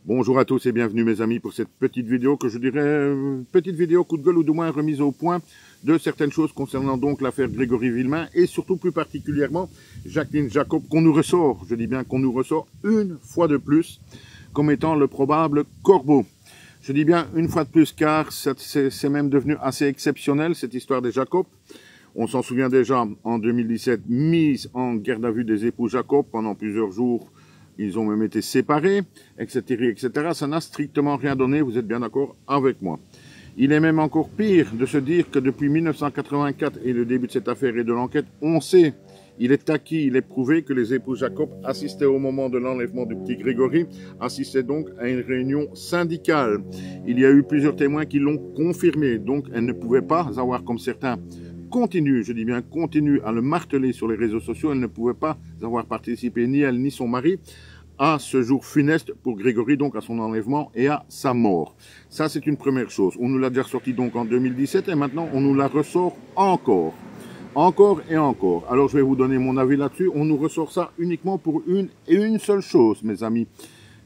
Bonjour à tous et bienvenue mes amis pour cette petite vidéo que je dirais petite vidéo coup de gueule ou du moins remise au point de certaines choses concernant donc l'affaire Grégory Villemain et surtout plus particulièrement Jacqueline Jacob qu'on nous ressort, je dis bien qu'on nous ressort une fois de plus comme étant le probable corbeau. Je dis bien une fois de plus car c'est même devenu assez exceptionnel cette histoire des Jacob. On s'en souvient déjà en 2017, mise en garde à vue des époux Jacob pendant plusieurs jours. Ils ont même été séparés, etc., etc. Ça n'a strictement rien donné, vous êtes bien d'accord avec moi. Il est même encore pire de se dire que depuis 1984 et le début de cette affaire et de l'enquête, on sait, il est acquis, il est prouvé que les époux Jacob assistaient au moment de l'enlèvement du petit Grégory, assistaient donc à une réunion syndicale. Il y a eu plusieurs témoins qui l'ont confirmé, donc elles ne pouvaient pas avoir comme certains continue, je dis bien continue à le marteler sur les réseaux sociaux, elle ne pouvait pas avoir participé, ni elle ni son mari, à ce jour funeste pour Grégory, donc à son enlèvement et à sa mort. Ça, c'est une première chose. On nous l'a déjà ressorti donc en 2017 et maintenant on nous la ressort encore. Encore et encore. Alors je vais vous donner mon avis là-dessus. On nous ressort ça uniquement pour une seule chose, mes amis.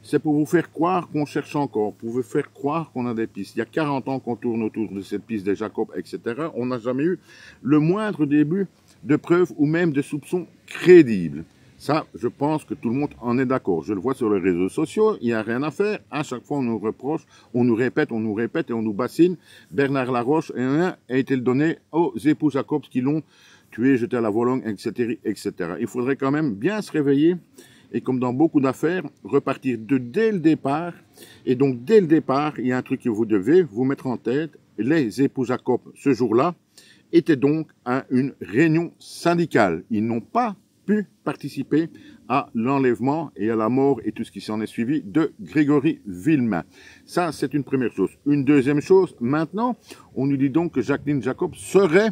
C'est pour vous faire croire qu'on cherche encore, pour vous faire croire qu'on a des pistes. Il y a 40 ans qu'on tourne autour de cette piste des Jacob, etc. On n'a jamais eu le moindre début de preuves ou même de soupçons crédibles. Ça, je pense que tout le monde en est d'accord. Je le vois sur les réseaux sociaux, il n'y a rien à faire. À chaque fois, on nous reproche, on nous répète et on nous bassine. Bernard Laroche a été donné aux époux Jacob qui l'ont tué, jeté à la Vologne, etc., etc. Il faudrait quand même bien se réveiller et comme dans beaucoup d'affaires, repartir dès le départ. Et donc, dès le départ, il y a un truc que vous devez vous mettre en tête. Les époux Jacob, ce jour-là, étaient donc à une réunion syndicale. Ils n'ont pas pu participer à l'enlèvement et à la mort et tout ce qui s'en est suivi de Grégory Villemain. Ça, c'est une première chose. Une deuxième chose, maintenant, on nous dit donc que Jacqueline Jacob serait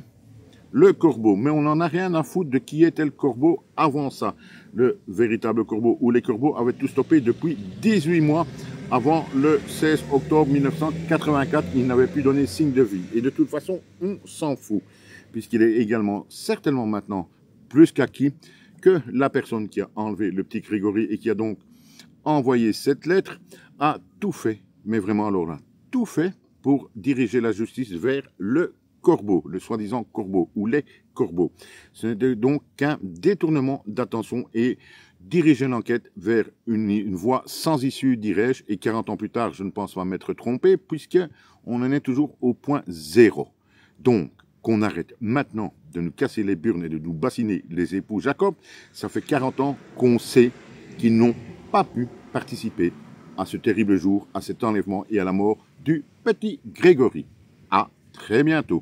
le corbeau, mais on n'en a rien à foutre de qui était le corbeau avant ça. Le véritable corbeau ou les corbeaux avaient tout stoppé depuis 18 mois avant le 16 octobre 1984. Ils n'avaient plus donné signe de vie. Et de toute façon, on s'en fout, puisqu'il est également certainement maintenant plus qu'acquis que la personne qui a enlevé le petit Grégory et qui a donc envoyé cette lettre a tout fait, mais vraiment alors là, tout fait pour diriger la justice vers le corbeau, le soi-disant corbeau, ou les corbeaux. Ce n'est donc qu'un détournement d'attention et diriger l'enquête vers une voie sans issue, dirais-je, et 40 ans plus tard, je ne pense pas m'être trompé, puisqu'on en est toujours au point zéro. Donc, qu'on arrête maintenant de nous casser les burnes et de nous bassiner les époux Jacob, ça fait 40 ans qu'on sait qu'ils n'ont pas pu participer à ce terrible jour, à cet enlèvement et à la mort du petit Grégory. À très bientôt.